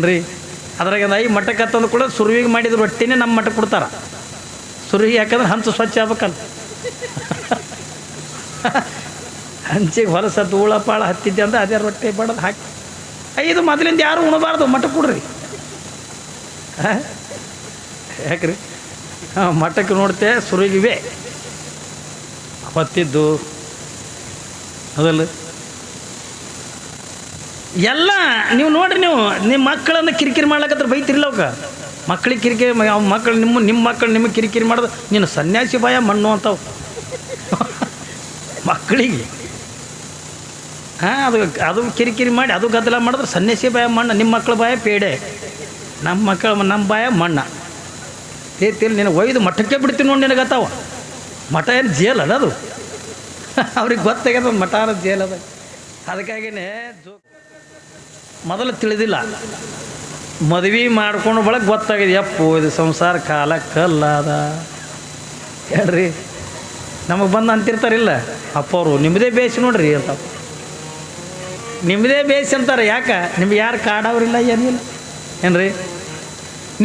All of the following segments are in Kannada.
ರೀ ಅದ್ರಾಗ ಐ ಮಠಕ್ಕೆ ತಂದು ಕೂಡ ಸುರುವಿಗೆ ಮಾಡಿದ ರೊಟ್ಟಿನೇ ನಮ್ಮ ಮಠಕ್ಕೆ ಕೊಡ್ತಾರ. ಸುರುವಿ ಯಾಕಂದ್ರೆ ಹಂಚು ಸ್ವಚ್ಛ ಆಗ್ಬೇಕಂತ ಹಂಚಿಗೆ ಹೊಲಸ ಧೂಳ ಪಾಳ ಹತ್ತಿದ್ದೆ ಅಂದ್ರೆ ಅದೇ ರೊಟ್ಟಿ ಬಡದು ಹಾಕಿ ಇದು ಮೊದಲಿಂದ ಯಾರು ಉಣಬಾರ್ದು ಮಠಕ್ಕೆ ಕೊಡ್ರಿ. ಯಾಕ್ರಿ ಮಠಕ್ಕೆ ನೋಡ್ತೆ ಸುರುಗಿವೆ ಹೊತ್ತಿದ್ದು ಅದಲ್ಲ ಎಲ್ಲ ನೀವು ನೋಡ್ರಿ. ನೀವು ನಿಮ್ಮ ಮಕ್ಕಳನ್ನು ಕಿರಿಕಿರಿ ಮಾಡ್ಲಕ್ಕತ್ರ ಬೈತಿರ್ಲ ಅವಕ್ಕೆ ಮಕ್ಳಿಗೆ ಕಿರಿಕಿರಿ ಮಕ್ಕಳು ನಿಮ್ಮ ಮಕ್ಕಳು ನಿಮಗೆ ಕಿರಿಕಿರಿ ಮಾಡೋದು ನೀನು ಸನ್ಯಾಸಿ ಭಯ ಮಣ್ಣು ಅಂತಾವು ಮಕ್ಕಳಿಗೆ. ಅದು ಕಿರಿಕಿರಿ ಮಾಡಿ ಅದು ಗದ್ದಲ ಮಾಡಿದ್ರೆ ಸನ್ಯಾಸಿ ಭಯ ಮಣ್ಣ, ನಿಮ್ಮ ಮಕ್ಕಳ ಭಯ ಪೇಡೆ, ನಮ್ಮ ಭಯ ಮಣ್ಣ ಏತಿಲ್ಲ. ನೀನು ಒಯ್ದು ಮಠಕ್ಕೆ ಬಿಡ್ತೀನಿ ನೋಡಿ ನಿನಗತ್ತಾವ. ಮಠ ಏನು ಜೇಲ್ ಅದ ಅದು ಅವ್ರಿಗೆ ಗೊತ್ತಾಗ್ಯದ ಮಠ ಅನ್ನೋದು ಜೇಲ್ ಅದ. ಅದಕ್ಕಾಗಿಯೇ ಮೊದಲು ತಿಳಿದಿಲ್ಲ, ಮದುವೆ ಮಾಡ್ಕೊಂಡು ಬಳಗ ಗೊತ್ತಾಗಿದೆ ಯಪ್ಪು ಇದು ಸಂಸಾರ ಕಾಲ ಕಲ್ಲದ ಹೇಳ್ರಿ. ನಮಗೆ ಬಂದು ಅಂತಿರ್ತಾರಿಲ್ಲ ಅಪ್ಪ ಅವರು ನಿಮ್ಮದೇ ಬೇಸಿ ನೋಡ್ರಿ ಅಂತ, ನಿಮ್ಮದೇ ಬೇಸಿ ಅಂತಾರೆ. ಯಾಕೆ ನಿಮ್ಗೆ ಯಾರು ಕಾಡವ್ರಿಲ್ಲ ಏನಿಲ್ಲ ಏನ್ರಿ,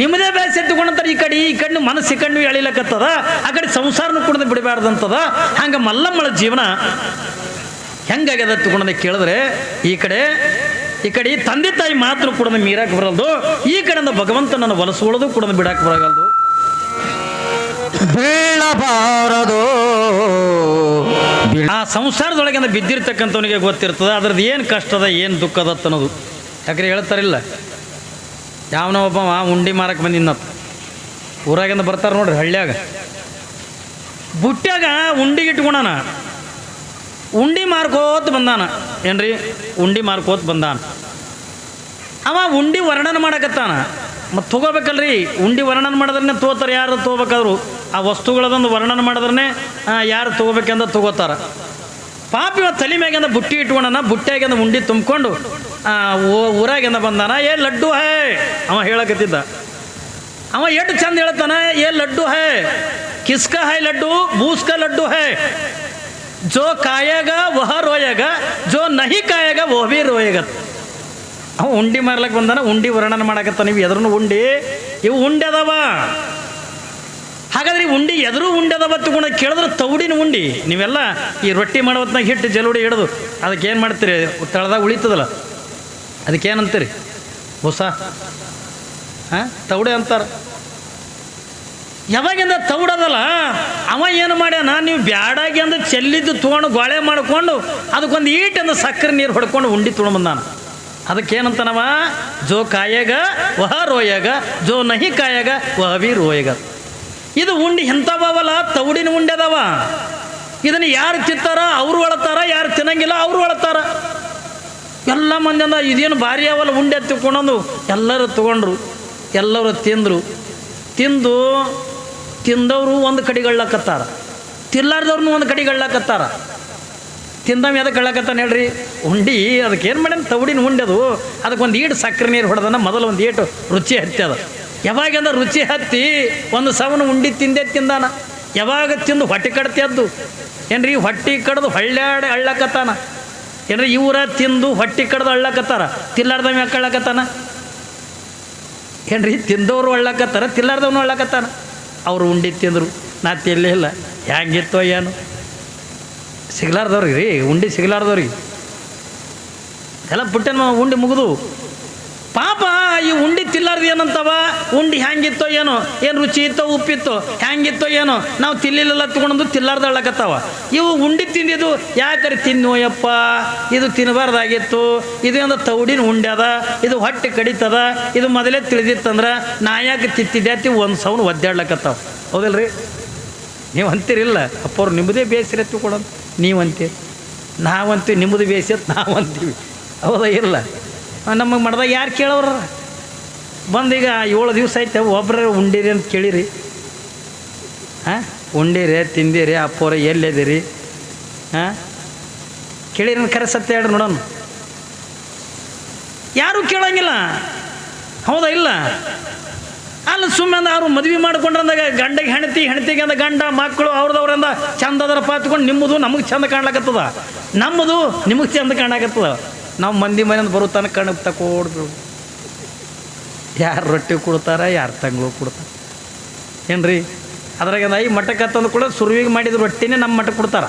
ನಿಮ್ಮದೇ ಬೇಸಿ ಎತ್ತುಕೊಂಡಂತಾರೆ. ಈ ಕಡೆ ಮನಸ್ಸು ಕಣ್ಣು ಎಳಿಲಕ್ಕತ್ತದ, ಆ ಕಡೆ ಸಂಸಾರನೂ ಕುಡ್ದು ಬಿಡಬಾರ್ದಂತದ. ಹಂಗೆ ಮಲ್ಲಮ್ಮಳ ಜೀವನ ಹೆಂಗಾಗ್ಯದ ಎತ್ತುಕೊಂಡಂತ ಕೇಳಿದ್ರೆ ಈ ಕಡೆ ತಂದೆ ತಾಯಿ ಮಾತ್ರ ಕೂಡ ಮೀರಾಕೆ ಬರಲ್ದು, ಈ ಕಡೆಯಿಂದ ಭಗವಂತನನ್ನು ಒಲಿಸ್ಕೊಳ್ಳೋದು ಕೂಡ ಬಿಡಾಕೆ ಬರಗಲ್ದು. ಬೀಳಬಾರದು ಆ ಸಂಸಾರದೊಳಗಿಂದ ಬಿದ್ದಿರ್ತಕ್ಕಂಥವನಿಗೆ ಗೊತ್ತಿರ್ತದೆ ಅದ್ರದ್ದು ಏನು ಕಷ್ಟದ ಏನು ದುಃಖದ ಅನ್ನೋದು. ಯಾಕ್ರೆ ಹೇಳ್ತಾರಿಲ್ಲ, ಯಾವನೋ ಒಬ್ಬ ಉಂಡಿ ಮಾರಕ್ಕೆ ಬಂದಿನ್ನತ್ತ ಊರಾಗಿಂದ ಬರ್ತಾರೆ ನೋಡ್ರಿ ಹಳ್ಳಿಯಾಗ, ಬುಟ್ಟ್ಯಾಗ ಉಂಡಿಗೆ ಇಟ್ಕೊಳಣ, ಉಂಡಿ ಮಾರ್ಕೋತ ಬಂದಾನ ಏನ್ರಿ, ಉಂಡಿ ಮಾರ್ಕೋತ ಬಂದಾನ. ಅವ ಉಂಡಿ ವರ್ಣನ ಮಾಡಕತ್ತಾನ, ಮತ್ತು ತೊಗೋಬೇಕಲ್ರಿ. ಉಂಡಿ ವರ್ಣನ ಮಾಡಿದ್ರೆ ತಗೋತಾರೆ, ಯಾರು ತೊಗೋಬೇಕಾದ್ರು ಆ ವಸ್ತುಗಳದೊಂದು ವರ್ಣನ ಮಾಡಿದ್ರೆ ಯಾರು ತೊಗೋಬೇಕಂದ ತೊಗೋತಾರ. ಪಾಪ ಇವ ತಲೆ ಮ್ಯಾಗಿಂದ ಬುಟ್ಟಿ ಇಟ್ಕೊಳನ, ಬುಟ್ಟಿಯಾಗಿಂದ ಉಂಡಿ ತುಂಬಿಕೊಂಡು ಊರಾಗಿಂದ ಬಂದಾನ. ಏ ಲಡ್ಡು ಹೇ ಅವ ಹೇಳಕತ್ತಿದ್ದ. ಅವ ಎಷ್ಟು ಚಂದ ಹೇಳ್ತಾನ, ಏ ಲಡ್ಡು ಹೇ ಕಿಸ್ಕ ಹೈ ಲಡ್ಡು ಬೂಸ್ಕ ಲಡ್ಡು ಹೇ, ಜೋ ಕಾಯಾಗ ವಹ ರೋಯಾಗ, ಜೋ ನಹಿ ಕಾಯಾಗ ವಹ ಭೀ ರೋಯಾಗ. ಅವ ಉಂಡಿ ಮಾರ್ಲಕ್ಕೆ ಬಂದಾನ, ಉಂಡಿ ವರ್ಣನ ಮಾಡಕತ್ತ. ನೀವು ಎದ್ರೂ ಉಂಡಿ, ಇವು ಉಂಡೆ ಅದಾವ. ಹಾಗಾದ್ರೆ ಉಂಡಿ ಎದುರು ಉಂಡೆ ಅದಾವ ತಗೊಂಡು ಕೇಳಿದ್ರೆ ತೌಡಿನ ಉಂಡಿ. ನೀವೆಲ್ಲ ಈ ರೊಟ್ಟಿ ಮಾಡೋ ಹೊತ್ನಾಗ ಹಿಟ್ಟು ಜಲುಡಿ ಹಿಡಿದು ಅದಕ್ಕೇನು ಮಾಡ್ತೀರಿ, ತಳದಾಗ ಉಳಿತದಲ್ಲ, ಅದಕ್ಕೇನಂತೀರಿ, ಹೊಸ ತೌಡೆ ಅಂತಾರೆ. ಯಾವಾಗಿಂದ ತೌಡದಲ್ಲ ಅವ ಏನು ಮಾಡ್ಯಾನ, ನೀವು ಬ್ಯಾಡಾಗಿ ಅಂದ್ರೆ ಚೆಲ್ಲಿದ್ದು ತೊಗೊಂಡು ಗೋಳೆ ಮಾಡಿಕೊಂಡು ಅದಕ್ಕೊಂದು ಈಟಂದ ಸಕ್ಕರೆ ನೀರು ಹೊಡ್ಕೊಂಡು ಉಂಡಿ ತೊಗೊಂಡ್ಬಂದಾನ. ಅದಕ್ಕೇನಂತನವ, ಜೋ ಕಾಯಾಗ ವಹ ರೋಯಾಗ, ಜೋ ನಹಿ ಕಾಯಾಗ ವಹ ಭೀ ರೋಯಾಗ. ಇದು ಉಂಡಿ ಎಂಥವಲ್ಲ, ತೌಡಿನ ಉಂಡೆ ಅದಾವ. ಇದನ್ನು ಯಾರು ತಿಂತಾರ ಅವರು ಒಳತಾರ, ಯಾರು ತಿನ್ನಂಗಿಲ್ಲ ಅವರು ಒಳತಾರ. ಎಲ್ಲ ಮಂದಿ ಅಂದ ಇದೇನು ಭಾರಿ ಅವಲ್ಲ ಉಂಡೆ ತಿಳ್ಕೊಂಡು ಎಲ್ಲರೂ ತೊಗೊಂಡ್ರು, ಎಲ್ಲರೂ ತಿಂದವರು ಒಂದು ಕಡೆಗಳ್ಳಕತ್ತಾರ, ತಿಲ್ಲಾರ್ದವ್ರನ್ನೂ ಒಂದು ಕಡೆಗಳ್ಳಕತ್ತಾರ. ತಿಂದವ ಎದಕ್ಕೆ ಹೇಳಕತ್ತಾನ ಹೇಳ್ರಿ, ಉಂಡಿ ಅದಕ್ಕೆ ಏನು ಮಾಡ್ಯಾನ, ತೌಡಿನ ಉಂಡೆ ಅದು. ಅದಕ್ಕೊಂದು ಈಟು ಸಕ್ಕರೆ ನೀರು ಹೊಡೆದನ, ಮೊದಲು ಒಂದು ಈಟು ರುಚಿ ಹತ್ಯದ. ಯಾವಾಗಂದ್ರೆ ರುಚಿ ಹತ್ತಿ ಒಂದು ಸವನ ಉಂಡಿ ತಿಂದಾನ. ಯಾವಾಗ ತಿಂದು ಹೊಟ್ಟೆ ಕಡ್ತಿದ್ದು ಏನ್ರಿ, ಹೊಟ್ಟೆ ಕಡ್ದು ಹಳ್ಳ್ಯಾಡೆ ಅಳ್ಳಕತ್ತಾನ ಏನ್ರಿ. ಇವರ ತಿಂದು ಹೊಟ್ಟೆ ಕಡ್ದು ಅಳ್ಳಕತ್ತಾರ, ತಿಲ್ಲಾರ್ದವ ಯಾಕೆ ಅಳ್ಳಕತ್ತಾನ ಏನ್ರಿ. ತಿಂದವರು ಅಳ್ಳಕತ್ತಾರ, ತಿಲ್ಲಾರ್ದವನು ಅಳ್ಳಕತ್ತಾನ. ಅವರು ಉಂಡಿ ತಿಂದರು, ನಾ ತಿಲ್ಲೇ ಇಲ್ಲ. ಹ್ಯಾಂಗಿತ್ತೋ ಏನು ಸಿಗ್ಲಾರ್ದವ್ರಿಗೆ ರೀ, ಉಂಡಿ ಸಿಗ್ಲಾರ್ದವ್ರಿಗೆ ಎಲ್ಲ ಪುಟ್ಟನ ಉಂಡಿ ಮುಗಿದು. ಪಾಪ ಈ ಉಂಡಿ ತಿಲ್ಲಾರ್ದು ಏನಂತವ, ಉಂಡಿ ಹ್ಯಾಂಗಿತ್ತೋ ಏನೋ, ಏನು ರುಚಿ ಇತ್ತೋ ಉಪ್ಪಿತ್ತೋ ಹ್ಯಾಂಗಿತ್ತೋ ಏನೋ, ನಾವು ತಿಲ್ಲಿಲ್ಲ ತಗೊಂಡು ತಿಲ್ಲಾರ್ದು ಅಳ್ಳಕತ್ತಾವ. ಇವು ಉಂಡಿ ತಿಂದಿದ್ದು ಯಾಕರೆ ತಿನ್ನೋಯಪ್ಪ, ಇದು ತಿನ್ನಬಾರ್ದಾಗಿತ್ತು, ಇದು ಒಂದು ತೌಡಿನ ಉಂಡೆ ಅದ, ಇದು ಹೊಟ್ಟೆ ಕಡಿತದ, ಇದು ಮೊದಲೇ ತಿಳಿದಿತ್ತಂದ್ರೆ ನಾ ಯಾಕೆ ತಿತ್ತಿದ್ಯಾತಿ ಒಂದು ಸೌನು ಒದ್ದಾಡ್ಲಕತ್ತಾವ. ಹೌದಲ್ರಿ, ನೀವು ಅಂತೀರಿಲ್ಲ ಅಪ್ಪವ್ರು ನಿಮ್ಮದೇ ಬೇಸರ ಎತ್ತುಕೊಡೋದು, ನೀವು ಅಂತೀರಿ, ನಾವಂತೀವಿ ನಿಮ್ಮದು ಬೇಸತ್ತು ನಾವು ಅಂತೀವಿ. ಹೌದಾ ಇಲ್ಲ, ನಮಗೆ ಮಾಡ್ದಾಗ ಯಾರು ಕೇಳೋರ ಬಂದೀಗ 7 ದಿವಸ ಆಯ್ತು ಒಬ್ಬರೇ ಉಂಡಿರಿ ಅಂತ ಕೇಳಿರಿ. ಉಂಡಿರಿ ತಿಂದಿರಿ ಅಪ್ಪವ್ರೆ ಎಲ್ಲಿದ್ದೀರಿ ಕೇಳಿರಿ, ಕರೆ ಸತ್ಯ ಹೇಳ್ರಿ ನೋಡೋಣ. ಯಾರೂ ಕೇಳೋಂಗಿಲ್ಲ. ಹೌದಾ ಇಲ್ಲ, ಅಲ್ಲ ಸುಮ್ಮನೆ ಅವರು ಮದುವೆ ಮಾಡ್ಕೊಂಡ್ರಂದಾಗ ಗಂಡಗೆ ಹೆಣ್ತಿಗೆ ಅಂದ ಗಂಡ ಮಕ್ಕಳು ಅವ್ರದವ್ರಿಂದ ಚಂದ ಅದರ ಪಾತ್ಕೊಂಡು ನಿಮ್ಮದು ನಮಗೆ ಚಂದ ಕಾಣ್ಲಕತ್ತದ, ನಮ್ಮದು ನಿಮಗೆ ಚಂದ ಕಾಣಕತ್ತದ. ನಾವು ಮಂದಿ ಮನೆಯಿಂದ ಬರೋ ತನಕ ಕಣ್ಣು ತಕೋಡ್ಬಿಡು. ಯಾರು ರೊಟ್ಟಿ ಕೊಡ್ತಾರ, ಯಾರು ತಂಗಳು ಕೊಡ್ತಾರೆ ಏನ್ರಿ. ಅದ್ರಾಗ ಈ ಮಠಕ್ಕೆ ತಂದು ಕೂಡ ಸುರುವಿಗೆ ಮಾಡಿದ ರೊಟ್ಟಿನೇ ನಮ್ಮ ಮಠಕ್ಕೆ ಕೊಡ್ತಾರೆ.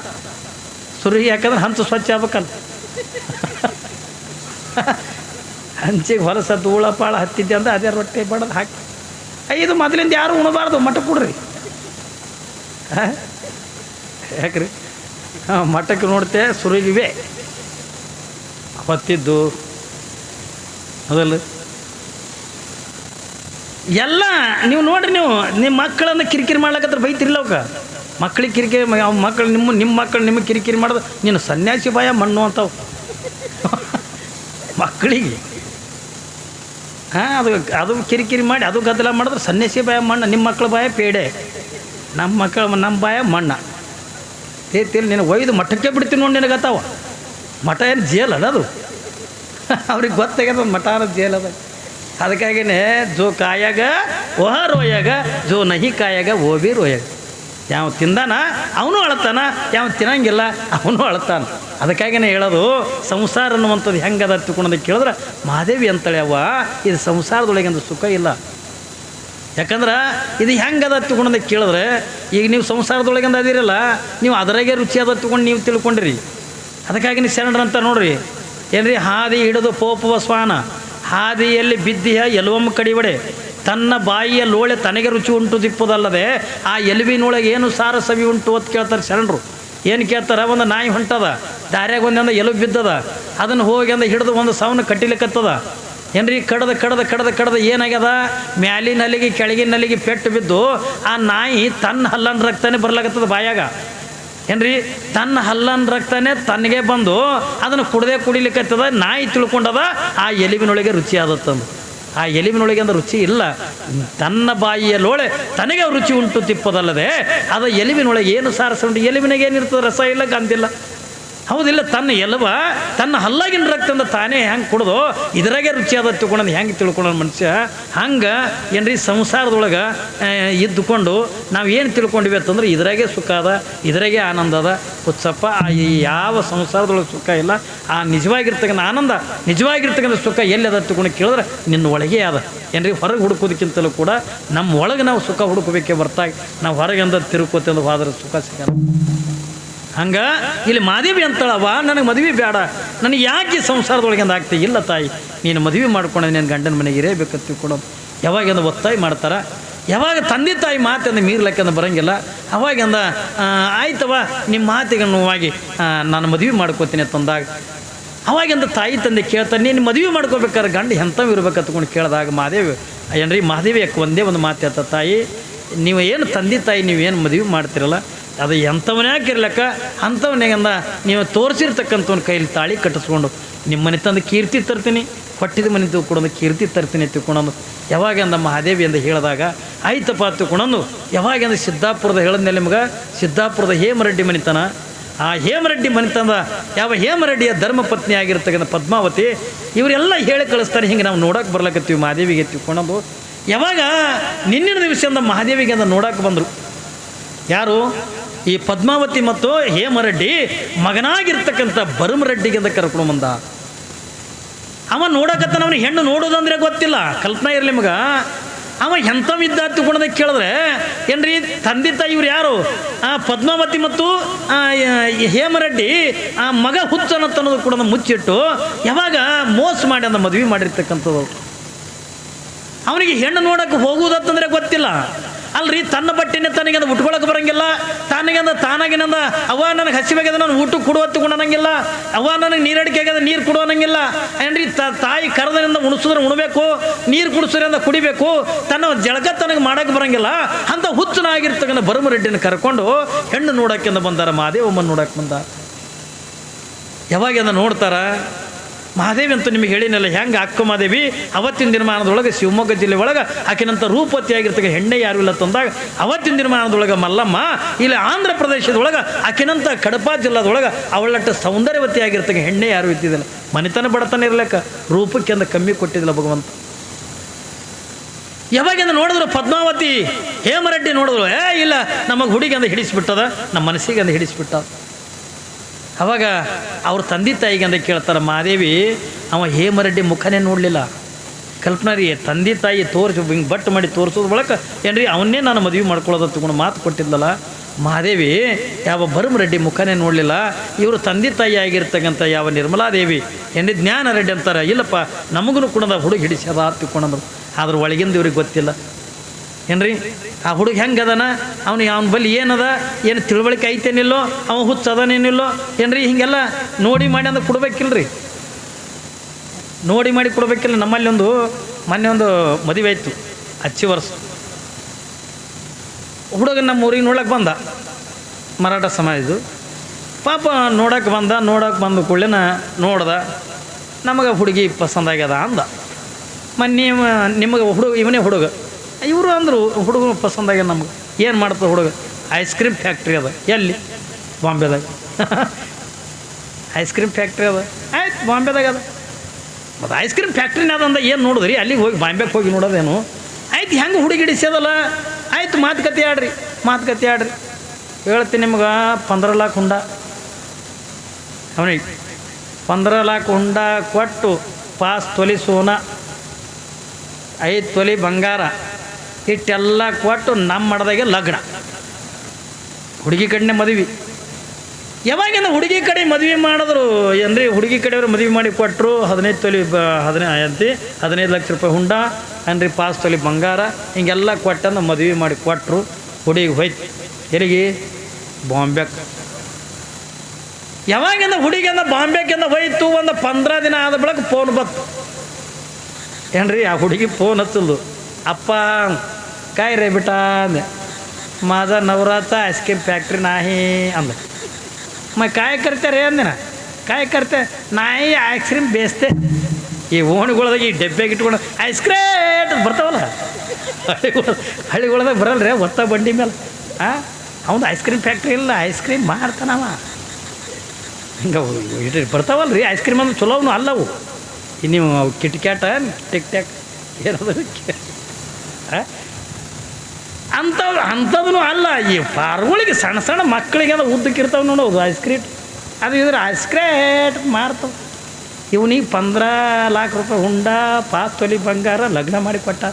ಸುರುವಿಗೆ ಯಾಕಂದ್ರೆ ಹಂಚು ಸ್ವಚ್ಛ ಆಗ್ಬೇಕಲ್ಲ. ಹಂಚಿಗೆ ಹೊಲಸ ಧೂಳ ಪಾಳ ಹತ್ತಿದ್ದೆ ಅಂದ್ರೆ ಅದೇ ರೊಟ್ಟಿ ಬಡದು ಹಾಕಿ ಇದು ಮೊದಲಿಂದ ಯಾರು ಉಣಬಾರ್ದು, ಮಠಕ್ಕೆ ಕೊಡ್ರಿ. ಯಾಕ್ರಿ ಮಠಕ್ಕೆ ನೋಡ್ತೆ ಸುರುವಿಗೆ ಹೊತ್ತಿದ್ದು ಅದಲ್ಲ ಎಲ್ಲ ನೀವು ನೋಡ್ರಿ. ನೀವು ನಿಮ್ಮ ಮಕ್ಕಳನ್ನು ಕಿರಿಕಿರಿ ಮಾಡ್ಲಕ್ಕತ್ರ ಬೈತಿರ್ಲ ಅವಕ್ಕೆ. ಮಕ್ಳಿಗೆ ಕಿರಿಕಿರಿ ಮಕ್ಕಳು ನಿಮ್ಮ ಮಕ್ಕಳು ನಿಮಗೆ ಕಿರಿಕಿರಿ ಮಾಡೋದು ನೀನು ಸನ್ಯಾಸಿ ಬಾಯ ಮಣ್ಣು ಅಂತವು ಮಕ್ಕಳಿಗೆ. ಅದು ಕಿರಿಕಿರಿ ಮಾಡಿ ಅದು ಗದ್ದಲ ಮಾಡಿದ್ರೆ ಸನ್ಯಾಸಿ ಬಾಯ ಮಣ್ಣು, ನಿಮ್ಮ ಮಕ್ಕಳ ಬಾಯ ಪೇಡೆ, ನಮ್ಮ ಬಾಯ ಮಣ್ಣ ತೇತಿಲ್ಲ. ನೀನು ಒಯ್ದು ಮಠಕ್ಕೆ ಬಿಡ್ತೀನಿ ನೋಡಿ ನಿನಗತ್ತಾವ. ಮಠ ಏನು ಜೇಲ್ ಅದ ಅದು ಅವ್ರಿಗೆ ಗೊತ್ತಾಗ್ಯದ ಮಠ ಅನ್ನೋದು ಜೇಲ್ ಅದ. ಅದಕ್ಕಾಗಿಯೇ ಜೋ ಕಾಯಾಗ ಓಹ ರೋಯಾಗ, ಜೋ ನಹಿ ಕಾಯಾಗ ಓ ಬಿ ರೋಯಾಗ. ಯಾವ ತಿಂದಾನ ಅವನು ಅಳ್ತಾನ, ಯಾವ ತಿನ್ನಂಗಿಲ್ಲ ಅವನು ಅಳ್ತಾನ. ಅದಕ್ಕಾಗಿಯೇ ಹೇಳೋದು ಸಂಸಾರ ಅನ್ನುವಂಥದ್ದು ಹೆಂಗದ ತಿಳ್ಕೊಂಡಂತ ಕೇಳಿದ್ರೆ ಮಹಾದೇವಿ ಅಂತೇಳಿ ಅವ್ವ ಇದು ಸಂಸಾರದೊಳಗಿಂದ ಸುಖ ಇಲ್ಲ. ಯಾಕಂದ್ರೆ ಇದು ಹೆಂಗದ ತಿಳ್ಕೊಂಡಂತ ಕೇಳಿದ್ರೆ ಈಗ ನೀವು ಸಂಸಾರದೊಳಗಿಂದ ಅದಿರಲ್ಲ, ನೀವು ಅದರಾಗೆ ರುಚಿ ಅದ ತಿಳ್ಕೊಂಡು ನೀವು ತಿಳ್ಕೊಂಡಿರಿ. ಅದಕ್ಕಾಗಿ ನೀವು ಶರಣರಂತ ನೋಡ್ರಿ ಏನ್ರಿ, ಹಾದಿ ಹಿಡಿದು ಪೋಪುವ ಸ್ವಾನ, ಹಾದಿಯಲ್ಲಿ ಬಿದ್ದಿಯ ಎಲುವಮ್ಮ ಕಡಿವಡೆ, ತನ್ನ ಬಾಯಿಯ ಲೋಳೆ ತನಗೆ ರುಚಿ ಉಂಟು ದಿಪ್ಪುದಲ್ಲದೆ ಆ ಎಲುವಿನೊಳಗೆ ಏನು ಸಾರ ಸವಿ ಉಂಟು ಅಂತ ಕೇಳ್ತಾರೆ ಶರಣರು. ಏನು ಕೇಳ್ತಾರೆ, ಒಂದು ನಾಯಿ ಹೊಂಟದ ದಾರ್ಯಾಗ ಒಂದಿಂದ ಎಲುಬು ಬಿದ್ದದ, ಅದನ್ನು ಹೋಗಿ ಅಂದ ಹಿಡಿದು ಒಂದು ಸಾವನ್ನ ಕಟ್ಟಿಲಿಕ್ಕತ್ತದ ಏನ್ರಿ. ಕಡ್ದು ಏನಾಗ್ಯದ, ಮ್ಯಾಲಿನ ಹಲ್ಲಿಗೆ ಕೆಳಗಿನ ಹಲ್ಲಿಗೆ ಪೆಟ್ಟು ಬಿದ್ದು ಆ ನಾಯಿ ತನ್ನ ಹಲ್ಲನ್ನು ರಕ್ತಾನೆ ಬರ್ಲಾಗತ್ತದ ಬಾಯಾಗ ಏನ್ರಿ. ತನ್ನ ಹಲ್ಲನ್ನು ರಕ್ತಾನೆ ತನಗೆ ಬಂದು ಅದನ್ನು ಕುಡಿಲಿಕ್ಕತ್ತದ. ನಾಯಿ ತಿಳ್ಕೊಂಡದ ಆ ಎಲುಬಿನೊಳಗೆ ರುಚಿ ಆದತ್ತಂದು. ಆ ಎಲುಬಿನೊಳಗೆ ಅಂದ್ರೆ ರುಚಿ ಇಲ್ಲ, ತನ್ನ ಬಾಯಿಯ ಲೋಳೆ ತನಗೆ ರುಚಿ ಉಂಟು ತಿಪ್ಪದಲ್ಲದೆ ಅದು ಎಲುಬಿನೊಳಗೆ ಏನು ಸಾರಸ ಉಂಟು. ಎಲುಬಿನಾಗ ಏನಿರ್ತದೆ, ರಸ ಇಲ್ಲ, ಗಂಧಿಲ್ಲ, ಹೌದಿಲ್ಲ. ತನ್ನ ಎಲುಬ ತನ್ನ ಹಲ್ಲಾಗಿನ ರಕ್ತದಿಂದ ತಾನೇ ಹೆಂಗೆ ಕುಡ್ದು ಇದ್ರಾಗೆ ರುಚಿ ಆದ ತಿಳ್ಕೊಂಡಂದು ಹೆಂಗೆ ತಿಳ್ಕೊಳ್ಳೋ ಮನುಷ್ಯ ಹಂಗೆ ಏನ್ರಿ. ಸಂಸಾರದೊಳಗೆ ಇದ್ದುಕೊಂಡು ನಾವು ಏನು ತಿಳ್ಕೊಂಡಿವಿ ಅಂತಂದ್ರೆ ಇದ್ರಾಗೆ ಸುಖ ಅದ, ಇದ್ರಾಗೆ ಆನಂದ ಅದ. ಹುಚ್ಚಪ್ಪ ಯಾವ ಸಂಸಾರದೊಳಗೆ ಸುಖ ಇಲ್ಲ. ಆ ನಿಜವಾಗಿರ್ತಕ್ಕಂಥ ಆನಂದ, ನಿಜವಾಗಿರ್ತಕ್ಕಂಥ ಸುಖ ಎಲ್ಲಿ ಅದ ತಿಳ್ಕೊಂಡು ಕೇಳಿದ್ರೆ ನಿನ್ನ ಒಳಗೆ ಅದ ಏನ್ರಿ. ಹೊರಗೆ ಹುಡುಕೋದಕ್ಕಿಂತಲೂ ಕೂಡ ನಮ್ಮ ಒಳಗೆ ನಾವು ಸುಖ ಹುಡುಕಬೇಕೇ ಬರ್ತಾಗ ನಾವು ಹೊರಗಿಂದ ತಿರುಕೋತಂದು ಹೋದ್ರೆ ಸುಖ ಸಿಗಲ್ಲ. ಹಂಗೆ ಇಲ್ಲಿ ಮಾದೇವಿ ಅಂತಳವ, ನನಗೆ ಮದುವೆ ಬೇಡ, ನನಗೆ ಯಾಕೆ ಸಂಸಾರದೊಳಗಿಂದ ಆಗ್ತಿ. ಇಲ್ಲ ತಾಯಿ, ನೀನು ಮದುವೆ ಮಾಡ್ಕೊಂಡು ನೀನು ಗಂಡನ ಮನೆಗೆ ಇರೇಬೇಕಂತ ತಿಳ್ಕೊಳೋದು. ಯಾವಾಗಿಂದ ಒತ್ತಾಯ ಮಾಡ್ತಾರೆ, ಯಾವಾಗ ತಂದೆ ತಾಯಿ ಮಾತಿಂದ ಮೀರ್ಲಕ್ಕೆಂದು ಬರೋಂಗಿಲ್ಲ, ಅವಾಗಿಂದ ಆಯ್ತವ ನಿಮ್ಮ ಮಾತಿಗೆ ನೋವಾಗಿ ನಾನು ಮದುವೆ ಮಾಡ್ಕೋತೀನಿ ತಂದಾಗ ಅವಾಗಿಂದ ತಾಯಿ ತಂದೆ ಕೇಳ್ತಾರೆ, ನೀನು ಮದುವೆ ಮಾಡ್ಕೋಬೇಕಾದ್ರೆ ಗಂಡ ಎಂಥವು ಇರ್ಬೇಕಂತ ತಿಳ್ಕೊಂಡು ಕೇಳಿದಾಗ ಮಾದೇವಿ ಏನ್ರಿ, ಮಾದೇವಿ ಯಾಕೆ ಒಂದೇ ಒಂದು ಮಾತು ಹೇಳ್ತ, ತಾಯಿ ನೀವು ಏನು ತಂದೆ ತಾಯಿ ನೀವೇನು ಮದುವೆ ಮಾಡ್ತಿರಲ್ಲ ಅದು ಎಂಥವನ್ಯಾಕೆ ಇರ್ಲಕ್ಕ ಅಂಥವನಿಗಂದ ನೀವು ತೋರಿಸಿರ್ತಕ್ಕಂಥವ್ನ ಕೈಲಿ ತಾಳಿ ಕಟ್ಟಿಸ್ಕೊಂಡು ನಿಮ್ಮ ಮನೆ ತಂದು ಕೀರ್ತಿ ತರ್ತೀನಿ, ಕೊಟ್ಟಿದ ಮನೆ ತಿಳ್ಕೊಂಡು ಕೀರ್ತಿ ತರ್ತೀನಿ ತಿಳ್ಕೊಂಡು ಯಾವಾಗಂದ ಮಹಾದೇವಿ ಅಂತ ಹೇಳಿದಾಗ ಆಯ್ತಪ್ಪ ತಿಳ್ಕೊಂಡು ಯಾವಾಗಂದ ಸಿದ್ದಾಪುರದ ಹೇಳಿದ್ಮೇಲೆ ನಿಮ್ಗೆ ಸಿದ್ದಾಪುರದ ಹೇಮರೆಡ್ಡಿ ಮನಿತನ, ಆ ಹೇಮರೆಡ್ಡಿ ಮನಿತಂದ ಯಾವ ಹೇಮರೆಡ್ಡಿಯ ಧರ್ಮಪತ್ನಿ ಆಗಿರ್ತಕ್ಕಂಥ ಪದ್ಮಾವತಿ ಇವರೆಲ್ಲ ಹೇಳಿ ಕಳಿಸ್ತಾರೆ. ಹಿಂಗೆ ನಾವು ನೋಡೋಕೆ ಬರ್ಲಕತ್ತೀವಿ ಮಹಾದೇವಿಗೆ ತಿಳ್ಕೊಂಡು. ಯಾವಾಗ ನಿನ್ನಿನ ದಿವಸದಿಂದ ಮಹಾದೇವಿಗೆ ಅಂತ ನೋಡೋಕೆ ಬಂದರು ಯಾರು, ಈ ಪದ್ಮಾವತಿ ಮತ್ತು ಹೇಮರೆಡ್ಡಿ ಮಗನಾಗಿರ್ತಕ್ಕಂಥ ಭರಮರೆಡ್ಡಿಗೆ ಅಂತ ಕರ್ಕೊಂಡು ಬಂದ. ಅವ ನೋಡಕತ್ತಾನ, ಅವನಿಗೆ ಹೆಣ್ಣು ನೋಡೋದಂದ್ರೆ ಗೊತ್ತಿಲ್ಲ, ಕಲ್ಪನಾ ಇರಲಿ ಮಗ. ಅವ ಎಂಥವಿದ್ದ ತಿಳ್ಕೊಂಡದ ಕೇಳಿದ್ರೆ ಏನ್ರಿ, ತಂದೆ ತಾಯಿ ಇವ್ರು ಯಾರು, ಪದ್ಮಾವತಿ ಮತ್ತು ಹೇಮರೆಡ್ಡಿ ಆ ಮಗ ಹುಚ್ಚನತ್ತನ್ನೋದು ಕೂಡ ಮುಚ್ಚಿಟ್ಟು ಯಾವಾಗ ಮೋಸ ಮಾಡಿ ಅಂದ ಮದುವೆ ಮಾಡಿರ್ತಕ್ಕಂಥದ್ದು. ಅವನಿಗೆ ಹೆಣ್ಣು ನೋಡೋಕೆ ಹೋಗುವುದಂತಂದ್ರೆ ಗೊತ್ತಿಲ್ಲ ಅಲ್ರಿ. ತನ್ನ ಬಟ್ಟೆನೇ ತನಗಿಂದ ಉಟ್ಕೊಳಕ್ಕೆ ಬರೋಂಗಿಲ್ಲ, ತಾನಾಗಿನಂದ ಅವ್ವ ನನಗೆ ಹಸಿವಾಗ್ಯದ ನಾನು ಊಟಕ್ಕೆ ಕೊಡುವ ತಗೊಂಡಂಗಿಲ್ಲ, ಅವ್ವ ನನಗೆ ನೀರಡಿಕೆ ಆಗ್ಯದ ನೀರು ಕೊಡುವನಂಗಿಲ್ಲ ಏನ್ರಿ. ತಾಯಿ ಕರೆದ್ರಿಂದ ಉಣಿಸಿದ್ರೆ ಉಣಬೇಕು, ನೀರು ಕುಡಿಸೋದ್ರಿಂದ ಕುಡಿಬೇಕು, ತನ್ನ ಜಳಕ ತನಗೆ ಮಾಡೋಕ್ಕೆ ಬರೋಂಗಿಲ್ಲ. ಅಂಥ ಹುಚ್ಚನಾಗಿರ್ತಕ್ಕಂಥ ಭರಮರೆಡ್ಡಿನ ಕರ್ಕೊಂಡು ಹೆಣ್ಣು ನೋಡೋಕ್ಕಿಂದ ಬಂದಾರ, ಮಹಾದೇವಮ್ಮನ ನೋಡೋಕೆ ಬಂದ. ಯಾವಾಗ ನೋಡ್ತಾರ ಮಹಾದೇವಿ ಅಂತ ನಿಮಗೆ ಹೇಳಿನಲ್ಲ, ಹೆಂಗೆ ಅಕ್ಕ ಮಹಾದೇವಿ ಅವತ್ತಿನ ದಿನಮಾನದೊಳಗೆ ಶಿವಮೊಗ್ಗ ಜಿಲ್ಲೆ ಒಳಗೆ ಆಕಿನಂಥ ರೂಪವತಿಯಾಗಿರ್ತಕ್ಕ ಹೆಣ್ಣೆ ಯಾರು ಇಲ್ಲ ತಂದಾಗ ಅವತ್ತಿನ ದಿನಮಾನದೊಳಗೆ ಮಲ್ಲಮ್ಮ ಇಲ್ಲಿ ಆಂಧ್ರ ಪ್ರದೇಶದೊಳಗೆ ಆಕಿನಂಥ ಕಡಪ ಜಿಲ್ಲಾದೊಳಗೆ ಅವಳಟ್ಟ ಸೌಂದರ್ಯವತಿಯಾಗಿರ್ತಕ್ಕ ಹೆಣ್ಣೆ ಯಾರು ಇದ್ದಿದ್ದಿಲ್ಲ. ಮನೆತನ ಬಡತನ ಇರ್ಲಿಕ್ಕೆ ರೂಪಕ್ಕೆ ಅಂದ ಕಮ್ಮಿ ಕೊಟ್ಟಿದ್ದಿಲ್ಲ ಭಗವಂತ. ಯಾವಾಗಿಂದ ನೋಡಿದ್ರು ಪದ್ಮಾವತಿ ಹೇಮರೆಡ್ಡಿ ನೋಡಿದ್ರು, ಇಲ್ಲ ನಮಗೆ ಹುಡುಗಿ ಅಂದ ಹಿಡಿಸ್ಬಿಟ್ಟದ, ನಮ್ಮ ಮನಸ್ಸಿಗೆ ಅಂದ ಹಿಡಿಸ್ಬಿಟ್ಟದ. ಅವಾಗ ಅವ್ರ ತಂದೆ ತಾಯಿಗೆ ಅಂತ ಕೇಳ್ತಾರೆ ಮಹಾದೇವಿ, ಅವ ಹೇಮರೆಡ್ಡಿ ಮುಖನೇ ನೋಡಲಿಲ್ಲ, ಕಲ್ಪನಾ ರೀ ತಂದೆ ತಾಯಿ ತೋರಿಸಿ ಹಿಂಗೆ ಬಟ್ಟು ಮಾಡಿ ತೋರಿಸೋದು ಬಳಕ ಏನ್ರಿ ಅವನ್ನೇ ನಾನು ಮದುವೆ ಮಾಡ್ಕೊಳ್ಳೋದು ತಗೊಂಡು ಮಾತು ಕೊಟ್ಟಿದ್ದಲ್ಲ ಮಹಾದೇವಿ ಯಾವ ಭರಮರೆಡ್ಡಿ ಮುಖನೇ ನೋಡಲಿಲ್ಲ. ಇವರು ತಂದೆ ತಾಯಿ ಆಗಿರ್ತಕ್ಕಂಥ ಯಾವ ನಿರ್ಮಲಾದೇವಿ ಏನ್ರಿ ಜ್ಞಾನ ರೆಡ್ಡಿ ಅಂತಾರೆ. ಇಲ್ಲಪ್ಪ ನಮಗೂ ಕೂಡ ಹುಡುಗ ಹಿಡಿಸ್ಯದ ತಿಳ್ಕೊಂಡ್ರು. ಆದ್ರೆ ಒಳಗಿಂದ ಇವ್ರಿಗೆ ಗೊತ್ತಿಲ್ಲ ಏನ್ರಿ ಆ ಹುಡುಗ ಹೆಂಗೆ ಅದನ, ಅವನಿಗೆ ಅವನ ಬಳಿ ಏನದ, ಏನು ತಿಳುವಳಿಕೆ ಐತೇನಿಲ್ಲೋ, ಅವ ಹುಚ್ಚ ಅದನೇನಿಲ್ಲೋ ಏನ್ರಿ ಹಿಂಗೆಲ್ಲ ನೋಡಿ ಮಾಡಿ ಅಂದ್ರೆ ಕೊಡ್ಬೇಕಿಲ್ರಿ, ನೋಡಿ ಮಾಡಿ ಕೊಡ್ಬೇಕಿಲ್ಲ. ನಮ್ಮಲ್ಲಿ ಮೊನ್ನೆ ಒಂದು ಮದುವೆ ಆಯಿತು ಹಚ್ಚಿ ವರ್ಷ. ಹುಡುಗ ನಮ್ಮ ಊರಿಗೆ ನೋಡಕ್ಕೆ ಬಂದ, ಮರಾಠ ಸಮಾಜದ್ದು ಪಾಪ ನೋಡಕ್ಕೆ ಬಂದ ಕೂಡಲೇ ನೋಡ್ದ, ನಮಗೆ ಹುಡುಗಿ ಪಸಂದಾಗ್ಯದ ಅಂದ. ಮೊನ್ನೆ ನಿಮಗೆ ಹುಡುಗ ಇವನೇ ಹುಡುಗ ಇವರು ಅಂದರು ಹುಡುಗ ಪಸಂದಾಗ್ಯದ ನಮಗೆ. ಏನು ಮಾಡ್ತದೆ ಹುಡುಗ? ಐಸ್ ಕ್ರೀಮ್ ಫ್ಯಾಕ್ಟ್ರಿ ಅದ. ಎಲ್ಲಿ? ಬಾಂಬೆದಾಗ. ಐಸ್ ಕ್ರೀಮ್ ಫ್ಯಾಕ್ಟ್ರಿ ಅದ. ಆಯ್ತು ಬಾಂಬೆದಾಗ ಅದ. ಮತ್ತು ಐಸ್ ಕ್ರೀಮ್ ಫ್ಯಾಕ್ಟ್ರಿನ ಅದಂದ ಏನು ನೋಡಿದ್ರಿ? ಅಲ್ಲಿಗೆ ಹೋಗಿ ಬಾಂಬೆಗೆ ಹೋಗಿ ನೋಡೋದೇನು? ಆಯ್ತು ಹೆಂಗೆ ಹುಡುಗಿ ಹಿಡಿಸ್ಯದಲ್ಲ. ಆಯ್ತು ಮಾತುಕತೆ ಆಡ್ರಿ ಹೇಳ್ತೀನಿ ನಿಮ್ಗೆ. 15 लाख ಹುಂಡ ಅವನಿಗೆ 15 लाख ಹುಂಡ ಕೊಟ್ಟು 5 ತೊಲೆ ಸೋನ 5 ತೊಲೆ ಬಂಗಾರ ಇಟ್ಟೆಲ್ಲ ಕೊಟ್ಟು ನಮ್ಮ ಮಡದಾಗೆ ಲಗ್ನ. ಹುಡುಗಿ ಕಡೆನೇ ಮದುವೆ. ಯಾವಾಗಿಂದ ಹುಡುಗಿ ಕಡೆ ಮದುವೆ ಮಾಡಿದ್ರು ಅಂದರೆ ಹುಡುಗಿ ಕಡೆಯವರು ಮದುವೆ ಮಾಡಿ ಕೊಟ್ಟರು. 15 ತೊಲೆ 15 ಲಕ್ಷ ರೂಪಾಯಿ ಹುಂಡ ಅಂದರೆ 5 ತೊಲೆ ಬಂಗಾರ ಹಿಂಗೆಲ್ಲ ಕೊಟ್ಟಂದು ಮದುವೆ ಮಾಡಿ ಕೊಟ್ಟರು. ಹುಡುಗಿ ಹೋಯ್ತು ಎಲ್ಲಿಗೆ? ಬಾಂಬೆಗೆ. ಯಾವಾಗಿಂದ ಹುಡುಗಿಯಿಂದ ಬಾಂಬೆಗಿಂದ ಹೋಯ್ತು ಒಂದು 15 ದಿನ ಆದ ಬಳಿಕ ಫೋನ್ ಬತ್ತು ಏನ್ರಿ. ಆ ಹುಡುಗಿ ಫೋನ್ ಹಚ್ಚಲ್ದು. ಅಪ್ಪ काय रे बेटा अंदे. माझा नवराचा आईस्क्रीम फॅक्टरी नाही अंद. मग काय करते रे अंदे ना? काय करते? नाही आईस्क्रीम बेचते. ಈ ಓಣಿಗೊಳದಾಗ ಈ ಡಬ್ಬೆಗೆ ಇಟ್ಕೊಂಡು ಐಸ್ಕ್ರೇಟ್ ಬರ್ತಾವಲ್ಲ ಹಳ್ಳಿಗೊಳದಾಗ ಬರಲ್ರಿ ಒತ್ತ ಬಂಡಿ ಮೇಲೆ. ಅವನು ಐಸ್ ಕ್ರೀಮ್ ಫ್ಯಾಕ್ಟ್ರಿ ಇಲ್ಲ, ಐಸ್ ಕ್ರೀಮ್ ಮಾಡ್ತಾನವ. ಹಿಂಗೆ ಇಟ್ಟು ಬರ್ತಾವಲ್ಲ ರೀ ಐಸ್ ಕ್ರೀಮ್ ಅಂದ್ರೆ ಚಲೋನು ಅಲ್ಲವು. ನೀವು ಕಿಟ್ ಕ್ಯಾಟ ಟಿಕ್ ಟ್ಯಾಕ್ ಏನದು ಅಂಥದ್ದು ಅಲ್ಲ. ಈ ಪಾರ್ಗಳಿಗೆ ಸಣ್ಣ ಸಣ್ಣ ಮಕ್ಕಳಿಗೆ ಅದು ಉದ್ದಕ್ಕಿರ್ತಾವೆ ನೋಡೋದು ಐಸ್ ಕ್ರೀಮ್. ಅದು ಇದ್ರೆ ಐಸ್ ಕ್ರೇಟ್ ಮಾರ್ತವೆ. ಇವನಿಗೆ 15 लाख ರೂಪಾಯಿ ಹುಂಡ 5 ತೊಲೆ ಬಂಗಾರ ಲಗ್ನ ಮಾಡಿ ಕೊಟ್ಟ.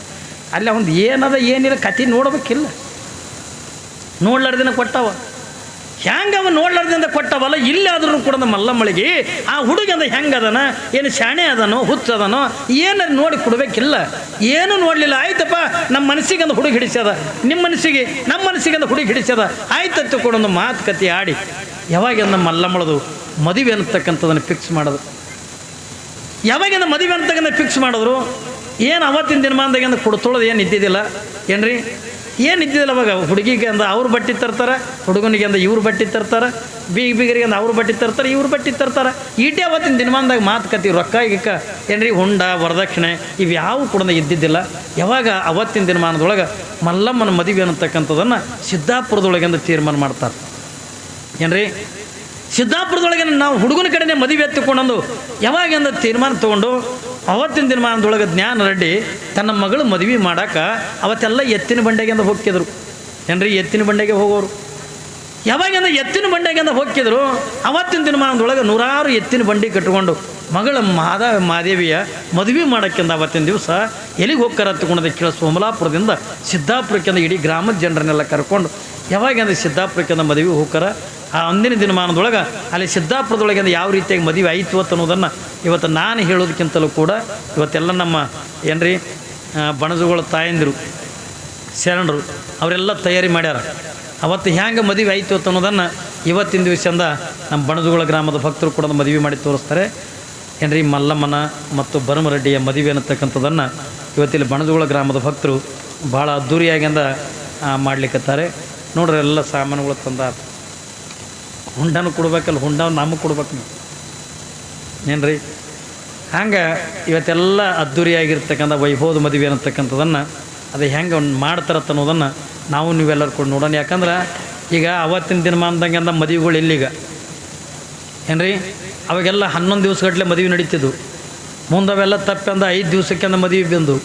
ಅಲ್ಲಿ ಒಂದು ಏನದ ಏನಿಲ್ಲ ಕತೆ ನೋಡ್ಬೇಕಿಲ್ಲ. ನೋಡ್ಲಾರ್ದಿನ ಕೊಟ್ಟವ. ಹೆಂಗೆ ಅವ ನೋಡ್ಲಾರ್ದಿಂದ ಕೊಟ್ಟವಲ್ಲ ಇಲ್ಲಾದ್ರೂ ಕೂಡ ಮಲ್ಲಮ್ಮಳಿಗೆ ಆ ಹುಡುಗಂದ ಹೆಂಗೆ ಅದನ, ಏನು ಶಾಣೆ ಅದನೋ ಹುಚ್ಚದನೋ ಏನಾರು ನೋಡಿ ಕೊಡ್ಬೇಕಿಲ್ಲ. ಏನು ನೋಡಲಿಲ್ಲ. ಆಯ್ತಪ್ಪ ನಮ್ಮ ಮನಸ್ಸಿಗೆ ಒಂದು ಹುಡುಗಿ ಹಿಡಿಸ್ಯದ, ನಿಮ್ಮ ಮನಸ್ಸಿಗೆ ನಮ್ಮ ಮನಸ್ಸಿಗೆ ಒಂದು ಹುಡುಗಿ ಹಿಡಿಸ್ಯದ, ಆಯ್ತತ್ತು ಕೂಡ ಒಂದು ಮಾತುಕತೆ ಆಡಿ ಯಾವಾಗ ಮಲ್ಲಮ್ಮಳದು ಮದುವೆ ಅನ್ನತಕ್ಕಂಥದ್ದನ್ನು ಫಿಕ್ಸ್ ಮಾಡೋದು. ಯಾವಾಗಿಂದ ಮದುವೆ ಅಂತಕ್ಕಂಥ ಫಿಕ್ಸ್ ಮಾಡಿದ್ರು ಏನು ಅವತ್ತಿನ ದಿನಮಾನದಾಗಿಂದ ಕೊಡ್ತೊಳೋದು ಏನು ಇದ್ದಿದ್ದಿಲ್ಲ ಏನ್ರಿ. ಏನು ಇದ್ದಿದ್ದಿಲ್ಲ ಅವಾಗ. ಹುಡುಗಿಗೆ ಅಂದ ಅವ್ರು ಬಟ್ಟೆ ತರ್ತಾರೆ, ಹುಡುಗನಿಗೆ ಅಂದ ಇವ್ರು ಬಟ್ಟೆ ತರ್ತಾರೆ, ಬೀಗರಿಗೆ ಅಂದ ಅವ್ರು ಬಟ್ಟೆ ತರ್ತಾರೆ, ಇವ್ರು ಬಟ್ಟೆ ತರ್ತಾರೆ. ಈಟೇ ಅವತ್ತಿನ ದಿನಮಾನದಾಗ ಮಾತುಕತೆ ರೊಕ್ಕ ಗಿಕ್ಕ ಏನ್ರಿ ಹುಂಡ ವರದಕ್ಷಿಣೆ ಇವ್ಯಾವು ಕೂಡ ಇದ್ದಿದ್ದಿಲ್ಲ. ಯಾವಾಗ ಅವತ್ತಿನ ದಿನಮಾನದೊಳಗೆ ಮಲ್ಲಮ್ಮನ ಮದುವೆ ಅನ್ನತಕ್ಕಂಥದ್ದನ್ನು ಸಿದ್ದಾಪುರದೊಳಗಿಂದ ತೀರ್ಮಾನ ಮಾಡ್ತಾರೆ ಏನ್ರಿ. ಸಿದ್ದಾಪುರದೊಳಗೆ ನಾವು ಹುಡುಗನ ಕಡೆನೇ ಮದುವೆ ಎತ್ತಿಕೊಂಡು ಯಾವಾಗಿಂದ ತೀರ್ಮಾನ ತೊಗೊಂಡು ಅವತ್ತಿನ ದಿನಮಾನದೊಳಗೆ ಜ್ಞಾನ ರೆಡ್ಡಿ ತನ್ನ ಮಗಳು ಮದುವೆ ಮಾಡೋಕೆ ಅವತ್ತೆಲ್ಲ ಎತ್ತಿನ ಬಂಡೆಗಿಂದ ಹೋಗ್ತಿದ್ರು ಏನ್ರಿ. ಎತ್ತಿನ ಬಂಡೆಗೆ ಹೋಗೋರು. ಯಾವಾಗಿಂದ ಎತ್ತಿನ ಬಂಡೆಗಿಂದ ಹೋಗ್ತಿದ್ರು ಅವತ್ತಿನ ದಿನಮಾನದೊಳಗೆ 100 ಎತ್ತಿನ ಬಂಡಿ ಕಟ್ಕೊಂಡು ಮಗಳ ಮಾದೇವಿಯ ಮದುವೆ ಮಾಡೋಕ್ಕಿಂತ ಅವತ್ತಿನ ದಿವಸ ಎಲ್ಲಿಗೆ ಹೋಗ್ತಾರ ತಗೊಂಡು ಕೇಳ ಸೋಮಲಾಪುರದಿಂದ ಸಿದ್ದಾಪುರಕ್ಕಿಂದ ಇಡೀ ಗ್ರಾಮದ ಜನರನ್ನೆಲ್ಲ ಕರ್ಕೊಂಡು ಯಾವಾಗಿಂದ ಸಿದ್ದಾಪುರಕ್ಕಿಂದ ಮದುವೆ ಹೋಗ್ತಾರ. ಆ ಅಂದಿನ ದಿನಮಾನದೊಳಗೆ ಅಲ್ಲಿ ಸಿದ್ದಾಪುರದೊಳಗಿಂದ ಯಾವ ರೀತಿಯಾಗಿ ಮದುವೆ ಆಯಿತು ಅನ್ನೋದನ್ನು ಇವತ್ತು ನಾನು ಹೇಳೋದಕ್ಕಿಂತಲೂ ಕೂಡ ಇವತ್ತೆಲ್ಲ ನಮ್ಮ ಏನ್ರಿ ಬಣಜುಗಳ ತಾಯಂದಿರು ಶರಣರು ಅವರೆಲ್ಲ ತಯಾರಿ ಮಾಡ್ಯಾರ. ಅವತ್ತು ಹ್ಯಾಂಗೆ ಮದುವೆ ಆಯಿತು ಅನ್ನೋದನ್ನು ಇವತ್ತಿನ ದಿವಸದಿಂದ ನಮ್ಮ ಬಣಜುಗಳ ಗ್ರಾಮದ ಭಕ್ತರು ಕೂಡ ಮದುವೆ ಮಾಡಿ ತೋರಿಸ್ತಾರೆ ಏನ್ರಿ. ಮಲ್ಲಮ್ಮನ ಮತ್ತು ಭರಮರೆಡ್ಡಿಯ ಮದುವೆ ಅನ್ನತಕ್ಕಂಥದ್ದನ್ನು ಇವತ್ತಿಲ್ಲಿ ಬಣಜುಗಳ ಗ್ರಾಮದ ಭಕ್ತರು ಭಾಳ ಅದ್ಧೂರಿಯಾಗಿಂದ ಮಾಡ್ಲಿಕ್ಕತ್ತಾರೆ ನೋಡ್ರಿ. ಎಲ್ಲ ಸಾಮಾನುಗಳು ತಂದ ಹುಂಡನೂ ಕೊಡ್ಬೇಕಲ್ಲ, ಹುಂಡವನ್ನು ನಮಗೆ ಕೊಡ್ಬೇಕು ನೀವು ಏನ್ರಿ. ಹಂಗೆ ಇವತ್ತೆಲ್ಲ ಅದ್ಧೂರಿಯಾಗಿರ್ತಕ್ಕಂಥ ವೈಭವದ ಮದುವೆ ಅನ್ನತಕ್ಕಂಥದ್ದನ್ನು ಅದು ಹೆಂಗೆ ಮಾಡ್ತಾರತ್ತ ಅನ್ನೋದನ್ನು ನಾವು ನೀವೆಲ್ಲರೂ ಕೂಡ ನೋಡೋಣ. ಯಾಕಂದ್ರೆ ಈಗ ಅವತ್ತಿನ ದಿನಮಾನದಂಗೆ ಅಂದ ಮದುವೆಗಳು ಎಲ್ಲಿಗ ಏನ್ರಿ. ಅವಾಗೆಲ್ಲ 11 ದಿವಸಗಟ್ಟಲೆ ಮದುವೆ ನಡೀತಿದ್ವು. ಮುಂದವೆಲ್ಲ ತಪ್ಪಂದ 5 ದಿವಸಕ್ಕೆ ಅಂದ ಮದುವೆ ಬಂದು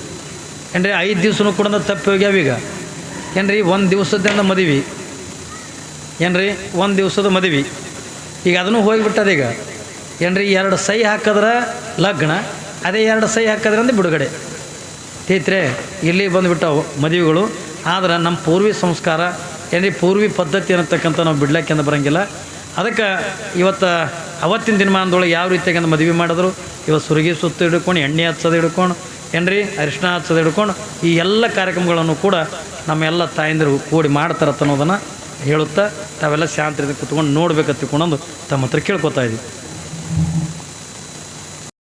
ಏನ್ರಿ. 5 ದಿವಸನೂ ಕೂಡ ತಪ್ಪಿ ಹೋಗ್ಯಾವೀಗ ಏನ್ರಿ. 1 ದಿವಸದಿಂದ ಮದುವೆ ಏನ್ರಿ, 1 ದಿವಸದ ಮದುವೆ ಈಗ ಅದನ್ನು ಹೋಗಿಬಿಟ್ಟದ ಈಗ ಏನ್ರಿ. 2 ಸಹಿ ಹಾಕಿದ್ರೆ ಲಗ್ನ, ಅದೇ 2 ಸಹಿ ಹಾಕಿದ್ರೆ ಅಂದ್ರೆ ಬಿಡುಗಡೆ ತೇತ್ರೆ ಇಲ್ಲಿ ಬಂದುಬಿಟ್ಟವು ಮದುವೆಗಳು. ಆದ್ರೆ ನಮ್ಮ ಪೂರ್ವಿ ಸಂಸ್ಕಾರ ಏನ್ರಿ ಪೂರ್ವಿ ಪದ್ಧತಿ ಅನ್ನತಕ್ಕಂಥ ನಾವು ಬಿಡ್ಲಿಕ್ಕೆ ಬರೋಂಗಿಲ್ಲ. ಅದಕ್ಕೆ ಇವತ್ತು ಅವತ್ತಿನ ದಿನಮಾನದೊಳಗೆ ಯಾವ ರೀತಿಯಾಗಿ ಮದುವೆ ಮಾಡಿದ್ರು, ಇವತ್ತು ಸುರಗಿ ಸುತ್ತು ಹಿಡ್ಕೊಂಡು ಎಣ್ಣೆ ಹಚ್ಚೋದು ಹಿಡ್ಕೊಂಡು ಏನ್ರಿ ಅರಿಶಿನ ಹಚ್ಚೋದು ಹಿಡ್ಕೊಂಡು ಈ ಎಲ್ಲ ಕಾರ್ಯಕ್ರಮಗಳನ್ನು ಕೂಡ ನಮ್ಮೆಲ್ಲ ತಾಯಂದಿರು ಕೂಡಿ ಮಾಡ್ತಾರತ್ತ ಅನ್ನೋದನ್ನು ಹೇಳುತ್ತಾ ತಾವೆಲ್ಲ ಶಾಂತಿ ಕುತ್ಕೊಂಡು ನೋಡ್ಬೇಕಂತ ತಿಳ್ಕೊಂಡು ತಮ್ಮ ಹತ್ರ ಕೇಳ್ಕೊತಾ ಇದ್ದೀವಿ.